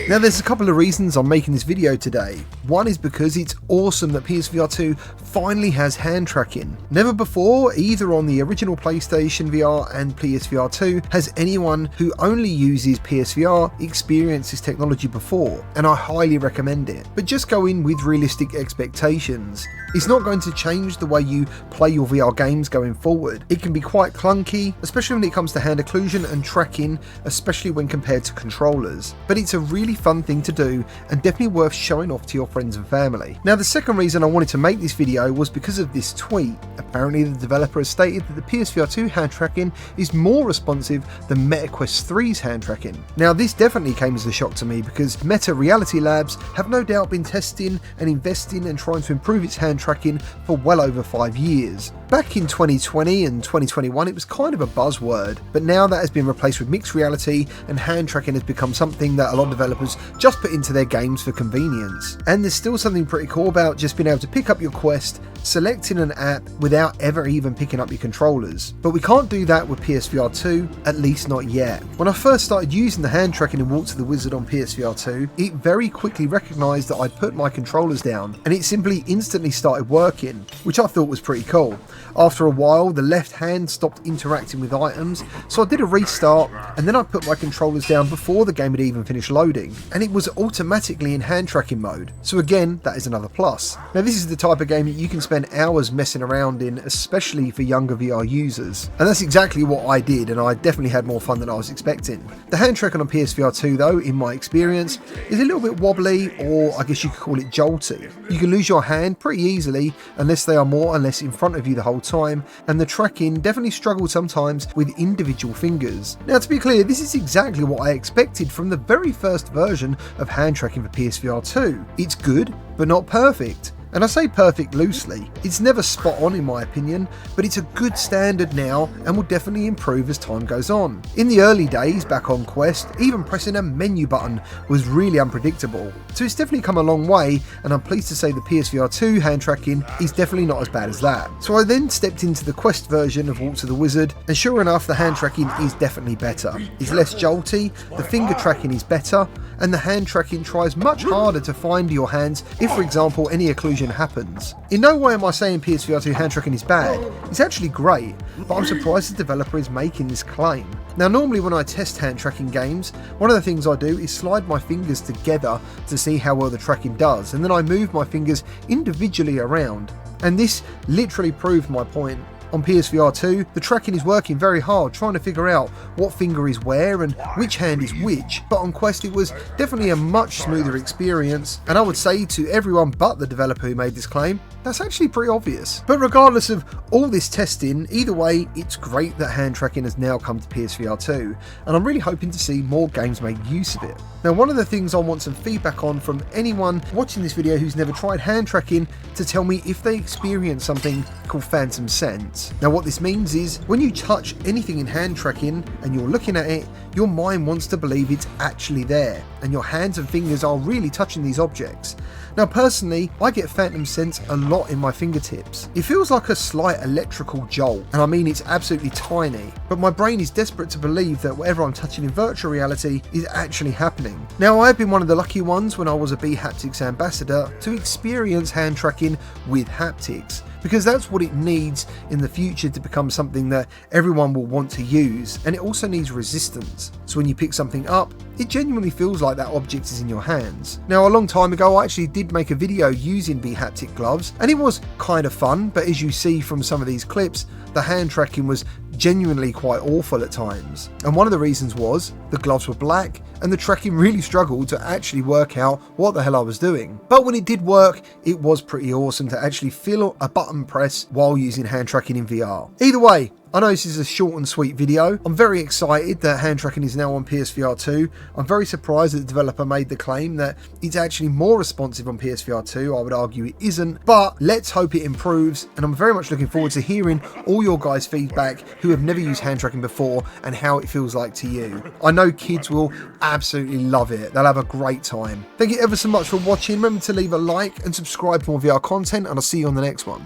Now there's a couple of reasons I'm making this video today. One is because it's awesome that PSVR2 finally has hand tracking. Never before, either on the original PlayStation VR and PSVR2, has anyone who only uses PSVR experienced this technology before, and I highly recommend it. But just go in with realistic expectations. It's not going to change the way you play your VR games going forward. It can be quite clunky, especially when it comes to hand occlusion and tracking, especially when compared to controllers. But it's a really fun thing to do and definitely worth showing off to your friends and family. Now the second reason I wanted to make this video was because of this tweet. Apparently the developer has stated that the PSVR2 hand tracking is more responsive than Meta Quest 3's hand tracking. Now this definitely came as a shock to me because Meta Reality Labs have no doubt been testing and investing and trying to improve its hand tracking for well over 5 years. Back in 2020 and 2021 it was kind of a buzzword, but now that has been replaced with mixed reality and hand tracking has become something that a lot of developers just put into their games for convenience. And there's still something pretty cool about just being able to pick up your Quest, selecting an app without ever even picking up your controllers. But we can't do that with PSVR2, at least not yet. When I first started using the hand tracking in Waltz of the Wizard on PSVR2, it very quickly recognised that I'd put my controllers down and it simply instantly started working, which I thought was pretty cool. After a while, the left hand stopped interacting with items, so I did a restart and then I put my controllers down before the game had even finished loading, and it was automatically in hand tracking mode. So again, that is another plus. Now this is the type of game that you can spend hours messing around in, especially for younger VR users. And that's exactly what I did, and I definitely had more fun than I was expecting. The hand tracking on PSVR2 though, in my experience, is a little bit wobbly, or I guess you could call it jolty. You can lose your hand pretty easily unless they are more or less in front of you the whole time, and the tracking definitely struggled sometimes with individual fingers. Now to be clear, this is exactly what I expected from the very first version of hand tracking for PSVR2. It's good, but not perfect. And I say perfect loosely. It's never spot on in my opinion, but it's a good standard now and will definitely improve as time goes on. In the early days back on Quest, even pressing a menu button was really unpredictable. So it's definitely come a long way, and I'm pleased to say the PSVR2 hand tracking is definitely not as bad as that. So I then stepped into the Quest version of Waltz of the Wizard, and sure enough the hand tracking is definitely better. It's less jolty, the finger tracking is better, and the hand tracking tries much harder to find your hands if, for example, any occlusion happens. In no way am I saying PSVR2 hand tracking is bad. It's actually great, but I'm surprised the developer is making this claim. Now normally when I test hand tracking games, one of the things I do is slide my fingers together to see how well the tracking does, and then I move my fingers individually around. And this literally proved my point. On PSVR2, the tracking is working very hard trying to figure out what finger is where and which hand is which, but on Quest it was definitely a much smoother experience, and I would say to everyone but the developer who made this claim, that's actually pretty obvious. But regardless of all this testing, either way, it's great that hand tracking has now come to PSVR2, and I'm really hoping to see more games make use of it. Now one of the things I want some feedback on from anyone watching this video who's never tried hand tracking to tell me if they experience something called phantom sense. Now what this means is when you touch anything in hand tracking and you're looking at it, your mind wants to believe it's actually there and your hands and fingers are really touching these objects. Now personally, I get phantom sense a lot in my fingertips. It feels like a slight electrical jolt, and I mean it's absolutely tiny, but my brain is desperate to believe that whatever I'm touching in virtual reality is actually happening. Now I've been one of the lucky ones when I was a VHaptics ambassador to experience hand tracking with haptics, because that's what it needs in the future to become something that everyone will want to use, and it also needs resistance. So when you pick something up, it genuinely feels like that object is in your hands. Now a long time ago I actually did make a video using VHaptic gloves, and it was kind of fun, but as you see from some of these clips, the hand tracking was genuinely quite awful at times. And one of the reasons was the gloves were black and the tracking really struggled to actually work out what the hell I was doing. But when it did work, it was pretty awesome to actually feel a button press while using hand tracking in VR. Either way, I know this is a short and sweet video. I'm very excited that hand tracking is now on PSVR2. I'm very surprised that the developer made the claim that it's actually more responsive on PSVR2. I would argue it isn't, but let's hope it improves, and I'm very much looking forward to hearing all your guys' feedback who have never used hand tracking before and how it feels like to you. I know kids will absolutely love it. They'll have a great time. Thank you ever so much for watching. Remember to leave a like and subscribe for more VR content, and I'll see you on the next one.